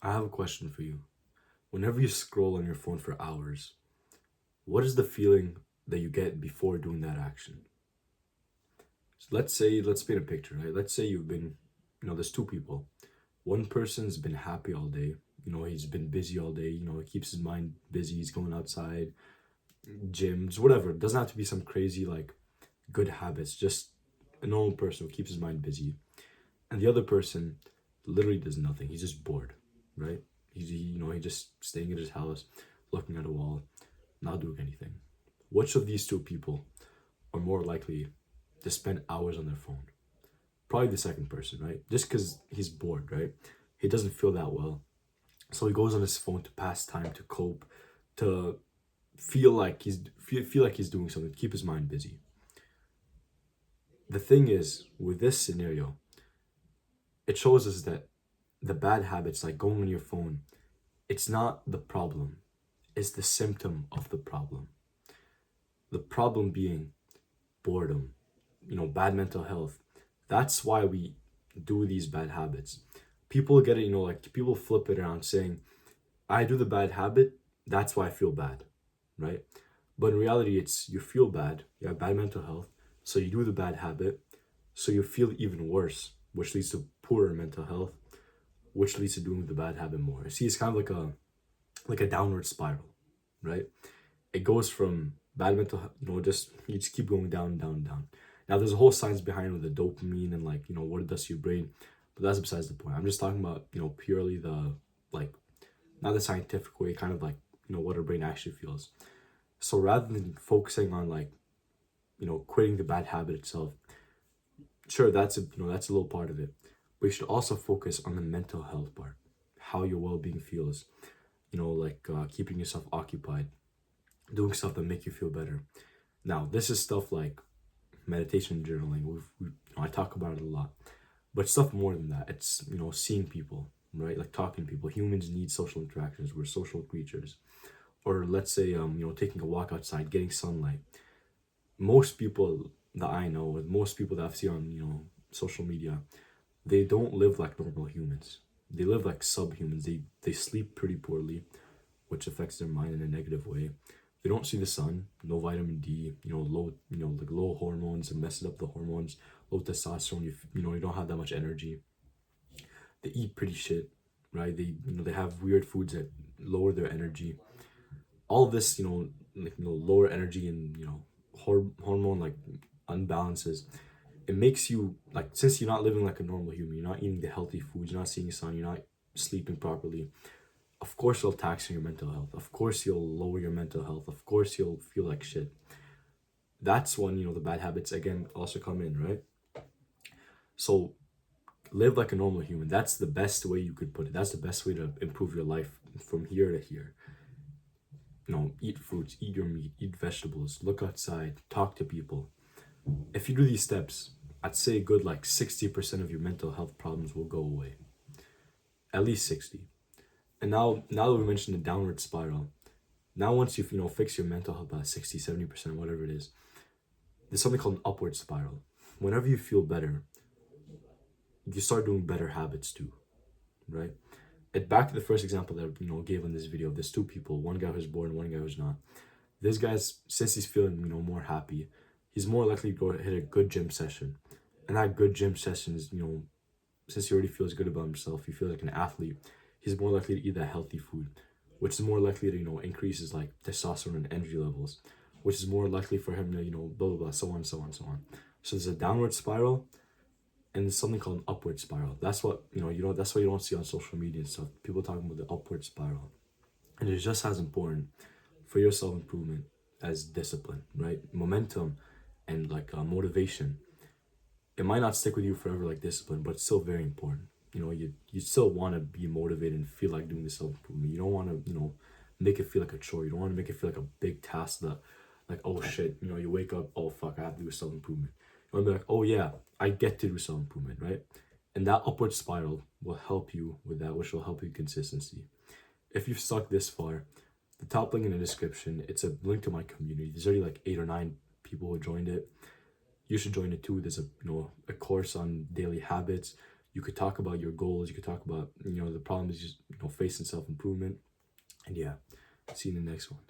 I have a question for you. Whenever you scroll on your phone for hours, what is the feeling that you get before doing that action? So let's paint a picture, right? Let's say there's two people. One person's been happy all day. He's been busy all day. He keeps his mind busy. He's going outside, gyms, whatever. It doesn't have to be some crazy, like, good habits. Just a normal person who keeps his mind busy. And the other person literally does nothing. He's just bored, right? He just staying at his house, looking at a wall, not doing anything. Which of these two people are more likely to spend hours on their phone? Probably the second person, right? Just because he's bored, right? He doesn't feel that well. So he goes on his phone to pass time, to cope, to feel like he's doing something, to keep his mind busy. The thing is, with this scenario, it shows us that the bad habits, like going on your phone, it's not the problem, it's the symptom of the problem. The problem being boredom, bad mental health. That's why we do these bad habits. People get it, like people flip it around saying, I do the bad habit, that's why I feel bad, right? But in reality, it's you feel bad, you have bad mental health, so you do the bad habit, so you feel even worse, which leads to poorer mental health, which leads to doing the bad habit more. See, it's kind of like a downward spiral, right? It goes from bad mental, just you just keep going down, down, down. Now, there's a whole science behind it with the dopamine and, like, what it does to your brain, but that's besides the point. I'm just talking about purely the, like, not the scientific way, kind of like what our brain actually feels. So rather than focusing on, like, quitting the bad habit itself, sure, that's a little part of it, but you should also focus on the mental health part, how your well-being feels. Like, keeping yourself occupied, doing stuff that make you feel better. Now, this is stuff like meditation and journaling. I talk about it a lot, but stuff more than that. It's seeing people, right? Like talking to people. Humans need social interactions. We're social creatures. Or let's say taking a walk outside, getting sunlight. Most people that I know, or most people that I've seen on social media, they don't live like normal humans. They live like subhumans. They sleep pretty poorly, which affects their mind in a negative way. They don't see the sun, no vitamin D, low, like low hormones and messing up the hormones, low testosterone. You don't have that much energy. They eat pretty shit, right? They have weird foods that lower their energy. All of this, lower energy and hormone, like, unbalances. It makes you, like, since you're not living like a normal human, you're not eating the healthy foods, you're not seeing the sun, you're not sleeping properly. Of course, you'll tax your mental health. Of course, you'll lower your mental health. Of course, you'll feel like shit. That's when the bad habits again also come in, right? So live like a normal human. That's the best way you could put it. That's the best way to improve your life from here to here. Eat fruits, eat your meat, eat vegetables, look outside, talk to people. If you do these steps, I'd say a good, like, 60% of your mental health problems will go away. At least 60. And now that we mentioned the downward spiral, now once you've fix your mental health by 60, 70%, whatever it is, there's something called an upward spiral. Whenever you feel better, you start doing better habits too, right? And back to the first example that gave in this video. There's two people, one guy who's bored and one guy who's not. This guy's, since he's feeling more happy, he's more likely to go hit a good gym session. And that good gym session is, since he already feels good about himself, he feels like an athlete, he's more likely to eat that healthy food, which is more likely to increase his, like, testosterone and energy levels, which is more likely for him to blah blah blah, so on, so on, so on. So there's a downward spiral and there's something called an upward spiral. That's what that's what you don't see on social media and stuff. People talking about the upward spiral. And it's just as important for your self-improvement as discipline, right? Momentum and, like, motivation. It might not stick with you forever like discipline, but it's still very important. You still want to be motivated and feel like doing the self-improvement. You don't want to make it feel like a chore. You don't want to make it feel like a big task that, like, oh shit, you wake up, oh fuck, I have to do self-improvement. You want to be like, oh yeah, I get to do self-improvement, right? And that upward spiral will help you with that, which will help you consistency. If you've stuck this far, the top link in the description, it's a link to my community. There's already like 8 or 9 people who joined it. You should join it too. There's a course on daily habits. You could talk about your goals. You could talk about the problems faith in self-improvement. And yeah, see you in the next one.